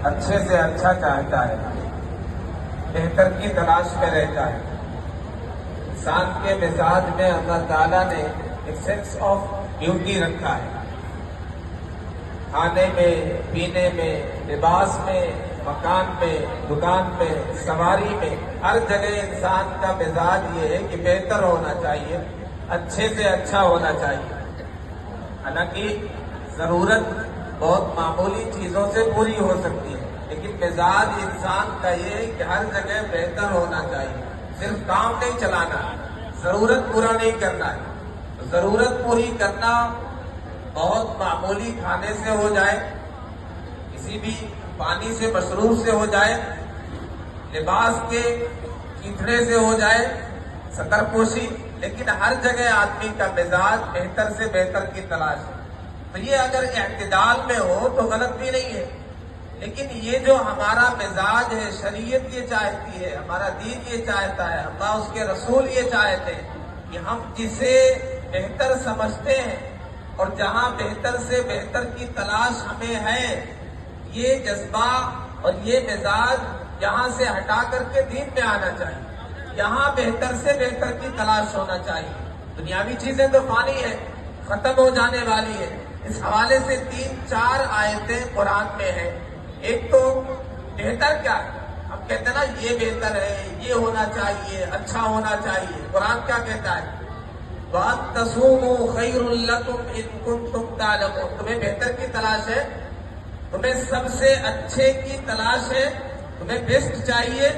اچھے سے اچھا چاہتا ہے، بہتر کی تلاش میں رہتا ہے۔ انسان کے مزاج میں اللہ تعالیٰ نے ایک سینس آف بیوٹی رکھا ہے، کھانے میں، پینے میں، لباس میں، مکان میں، دکان میں، سواری میں، ہر جگہ انسان کا مزاج یہ ہے کہ بہتر ہونا چاہیے، اچھے سے اچھا ہونا چاہیے۔ حالانکہ ضرورت بہت معمولی چیزوں سے پوری ہو سکتی ہے، لیکن مزاج انسان کا یہ ہے کہ ہر جگہ بہتر ہونا چاہیے، صرف کام نہیں چلانا، ضرورت پورا نہیں کرنا ہے۔ ضرورت پوری کرنا بہت معمولی کھانے سے ہو جائے، کسی بھی پانی سے مشروب سے ہو جائے، لباس کے چیتڑے سے ہو جائے، ستر پوشی، لیکن ہر جگہ آدمی کا مزاج بہتر سے بہتر کی تلاش ہے۔ تو یہ اگر اعتدال میں ہو تو غلط بھی نہیں ہے، لیکن یہ جو ہمارا مزاج ہے، شریعت یہ چاہتی ہے، ہمارا دین یہ چاہتا ہے، اللہ اس کے رسول یہ چاہتے ہیں کہ ہم جسے بہتر سمجھتے ہیں اور جہاں بہتر سے بہتر کی تلاش ہمیں ہے، یہ جذبہ اور یہ مزاج یہاں سے ہٹا کر کے دین میں آنا چاہیے۔ یہاں بہتر سے بہتر کی تلاش ہونا چاہیے۔ دنیاوی چیزیں تو فانی ہے، ختم ہو جانے والی ہے۔ اس حوالے سے 3-4 آیتیں قرآن میں ہیں۔ ایک تو بہتر کیا ہے، ہم کہتے ہیں نا یہ بہتر ہے، یہ ہونا چاہیے، اچھا ہونا چاہیے۔ قرآن کیا کہتا ہے؟ وَأَن تَصُومُوا خَيْرٌ لَكُمْ إِن كُنتُمْ تَعْلَمُونَ۔ تمہیں بہتر کی تلاش ہے، تمہیں سب سے اچھے کی تلاش ہے، تمہیں بیسٹ چاہیے،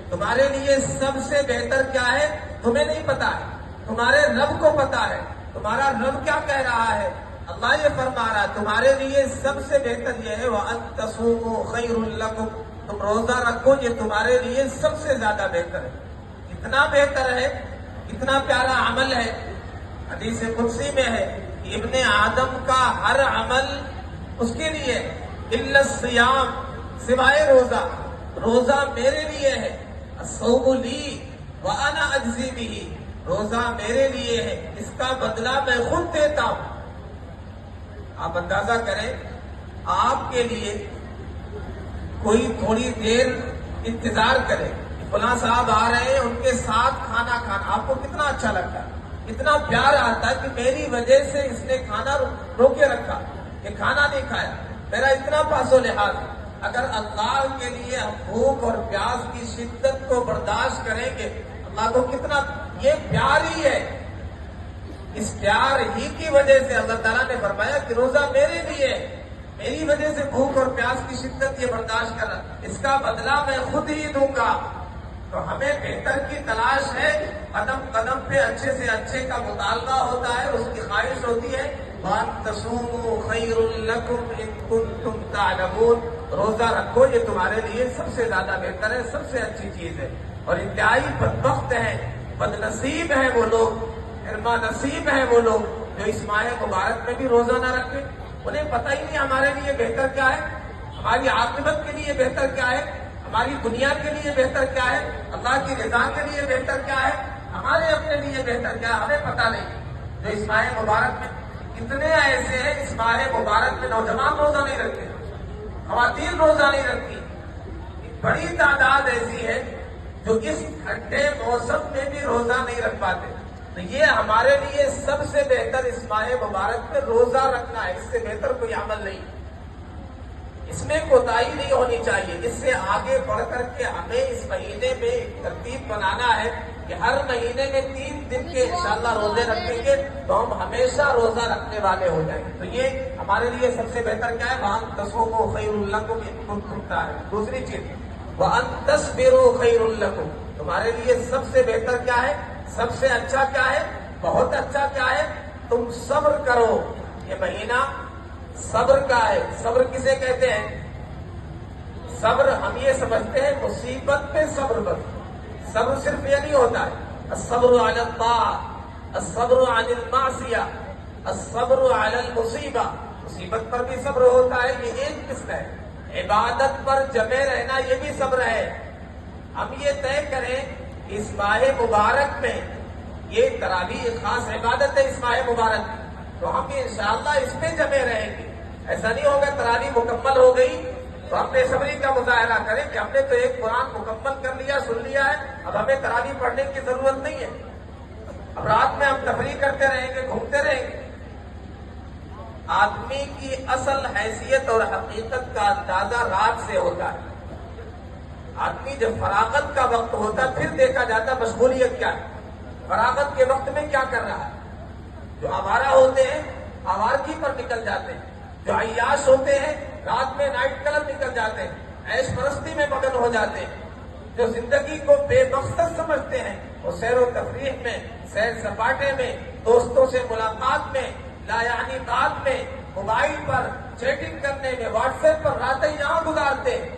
تمہارے لیے سب سے بہتر کیا ہے تمہیں نہیں پتا ہے، تمہارے رب کو پتا ہے۔ تمہارا رب کیا کہہ رہا ہے؟ اللہ یہ فرما رہا ہے تمہارے لیے سب سے بہتر یہ ہے وَأَن تَصُومُوا خَيْرٌ لَكُمْ، تم روزہ رکھو، یہ تمہارے لیے سب سے زیادہ بہتر ہے۔ اتنا بہتر ہے، اتنا پیارا عمل ہے۔ حدیث قدسی میں ہے کہ ابن آدم کا ہر عمل اس کے لیے الا الصیام، سوائے روزہ۔ روزہ میرے لیے ہے، الصوم لی وانا اجزی بہ، روزہ میرے لیے ہے، اس کا بدلہ میں خود دیتا ہوں۔ آپ اندازہ کریں، آپ کے لیے کوئی تھوڑی دیر انتظار کرے، فلاں صاحب آ رہے ہیں، ان کے ساتھ کھانا کھانا آپ کو کتنا اچھا لگتا ہے، اتنا پیار آتا ہے کہ میری وجہ سے اس نے کھانا روکے رکھا، کہ کھانا نہیں کھایا، میرا اتنا پاس و لحاظ ہے۔ اگر اللہ کے لیے ہم بھوک اور پیاس کی شدت کو برداشت کریں گے، اللہ کو کتنا، یہ پیار ہی ہے۔ اس پیار ہی کی وجہ سے اللہ تعالیٰ نے فرمایا کہ روزہ میرے لیے ہے، میری وجہ سے بھوک اور پیاس کی شدت یہ برداشت کرنا، اس کا بدلہ میں خود ہی دوں گا۔ تو ہمیں بہتر کی تلاش ہے، قدم قدم پہ اچھے سے اچھے کا مطالبہ ہوتا ہے، اس کی خواہش ہوتی ہے وَأَن تَصُومُوا خَيْرٌ لَكُمْ إِن كُنتُمْ تَعْلَمُونَ، روزہ رکھو، یہ تمہارے لیے سب سے زیادہ بہتر ہے، سب سے اچھی چیز ہے۔ اور انتہائی بدبخت ہیں، بد نصیب ہیں وہ لوگ، حرما نصیب ہیں وہ لوگ جو اس ماہ مبارک میں بھی روزہ نہ رکھے۔ انہیں پتہ ہی نہیں ہمارے لیے بہتر کیا ہے، ہماری عاقبت کے لیے بہتر کیا ہے، ہماری دنیا کے لیے بہتر کیا ہے، اللہ کی رضا کے لیے بہتر کیا ہے، ہمارے اپنے لیے بہتر کیا ہے، ہمیں پتہ نہیں۔ جو اس ماہ مبارک میں کتنے ایسے ہیں، اس ماہ مبارک میں نوجوان روزہ نہیں رکھتے، خواتین روزہ نہیں رکھتی، ایک بڑی تعداد ایسی ہے جو اس ٹھنڈے موسم میں بھی روزہ نہیں رکھ پاتے۔ تو یہ ہمارے لیے سب سے بہتر اس ماہ مبارک میں روزہ رکھنا ہے، اس سے بہتر کوئی عمل نہیں، اس میں کوتاہی نہیں ہونی چاہیے۔ اس سے آگے بڑھ کر کے ہمیں اس مہینے میں ایک ترتیب بنانا ہے کہ ہر مہینے میں 3 دن کے انشاءاللہ روزے رکھیں گے تو ہم ہمیشہ روزہ رکھنے والے ہو جائیں گے۔ تو یہ ہمارے لیے سب سے بہتر کیا ہے؟ وَأَن تَصُومُوا خَيْرٌ لَكُمْ إِن كُنتُمْ تَعْلَمُونَ۔ دوسری چیز وَأَن تَصْبِرُوا خَيْرٌ لَكُمْ، تمہارے لیے سب سے بہتر کیا ہے، سب سے اچھا کیا ہے، بہت اچھا کیا ہے؟ تم صبر کرو۔ یہ مہینہ صبر کا ہے۔ صبر کسے کہتے ہیں؟ صبر ہم یہ سمجھتے ہیں مصیبت پہ صبر بس، صبر صرف یہ نہیں ہوتا ہے الصبر علی الطاعۃ، الصبر عن المعصیہ، الصبر علی المصیبہ، مصیبت پر بھی صبر ہوتا ہے، یہ ایک قسم ہے۔ عبادت پر جمے رہنا یہ بھی صبر ہے۔ ہم یہ طے کریں کہ اس ماہ مبارک میں یہ تراویح ایک خاص عبادت ہے، اس ماہ مبارک میں تو ہم انشاءاللہ اس میں جمے رہیں گے۔ ایسا نہیں ہوگا تراویح مکمل ہو گئی تو ہم بے صبری کا مظاہرہ کریں کہ ہم نے تو ایک قرآن مکمل کر لیا، سن لیا ہے، اب ہمیں تراویح پڑھنے کی ضرورت نہیں ہے، اب رات میں ہم تفریح کرتے رہیں گے، گھومتے رہیں گے۔ آدمی کی اصل حیثیت اور حقیقت کا اندازہ رات سے ہوتا ہے۔ آدمی جب فراغت کا وقت ہوتا ہے پھر دیکھا جاتا ہے مشغولیت کیا ہے، فراغت کے وقت میں کیا کر رہا ہے۔ جو آوارہ ہوتے ہیں آوارگی پر نکل جاتے ہیں، جو عیاش ہوتے ہیں رات میں نائٹ کلب نکل جاتے ہیں، عیش پرستی میں مگن ہو جاتے ہیں، جو زندگی کو بے مقصد سمجھتے ہیں وہ سیر و تفریح میں، سیر سپاٹے میں، دوستوں سے ملاقات میں، لا یعنی بات میں، موبائل پر چیٹنگ کرنے میں، واٹس ایپ پر راتیں یہاں گزارتے ہیں۔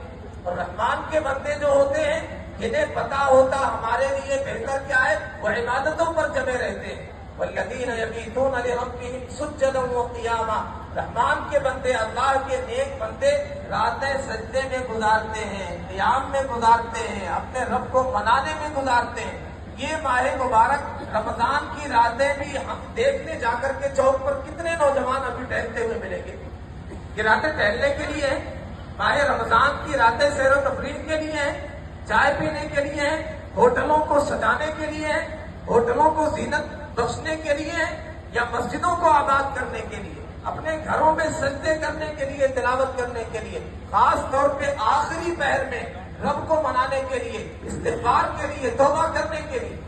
اور رحمان کے بندے جو ہوتے ہیں جنہیں پتا ہوتا ہمارے لیے بہتر کیا ہے، وہ عبادتوں پر جمے رہتے ہیں۔ والذین یبیتون لربہم سجدا وقیاما، رحمان کے بندے، اللہ کے نیک بندے راتیں سجدے میں گزارتے ہیں، قیام میں گزارتے ہیں، اپنے رب کو منانے میں گزارتے ہیں۔ یہ ماہ مبارک رمضان کی راتیں بھی ہم دیکھنے جا کر کے چوک پر کتنے نوجوان ابھی ٹہلتے ہوئے ملیں گے۔ یہ راتیں ٹہلنے کے لیے ہیں، ماہ رمضان کی راتیں سیر و تفریح کے لیے ہیں، چائے پینے کے لیے ہیں، ہوٹلوں کو سجانے کے لیے ہیں، ہوٹلوں کو زینت بخشنے کے لیے ہیں، یا مسجدوں کو آباد کرنے کے لیے، اپنے گھروں میں سجدے کرنے کے لیے، تلاوت کرنے کے لیے، خاص طور پہ آخری پہر میں رب کو منانے کے لیے، استغفار کے لیے، توبہ کرنے کے لیے۔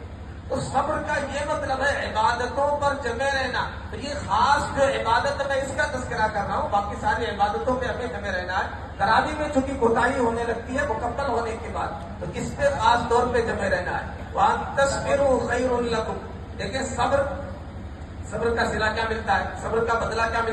اس صبر کا یہ مطلب ہے عبادتوں پر جمے رہنا۔ تو یہ خاص جو عبادت ہے میں اس کا تذکرہ کر رہا ہوں، باقی ساری عبادتوں میں ہمیں جمے رہنا ہے۔ تراویح میں چونکہ کوتاہی ہونے لگتی ہے مکمل ہونے کے بعد، تو اس پہ خاص طور پہ جمے رہنا ہے۔ وَأَن تَصْبِرُوا خَيْرٌ لَكُمْ۔ دیکھیں صبر کا صلہ کیا ملتا ہے، صبر کا بدلہ کیا ملتا ہے۔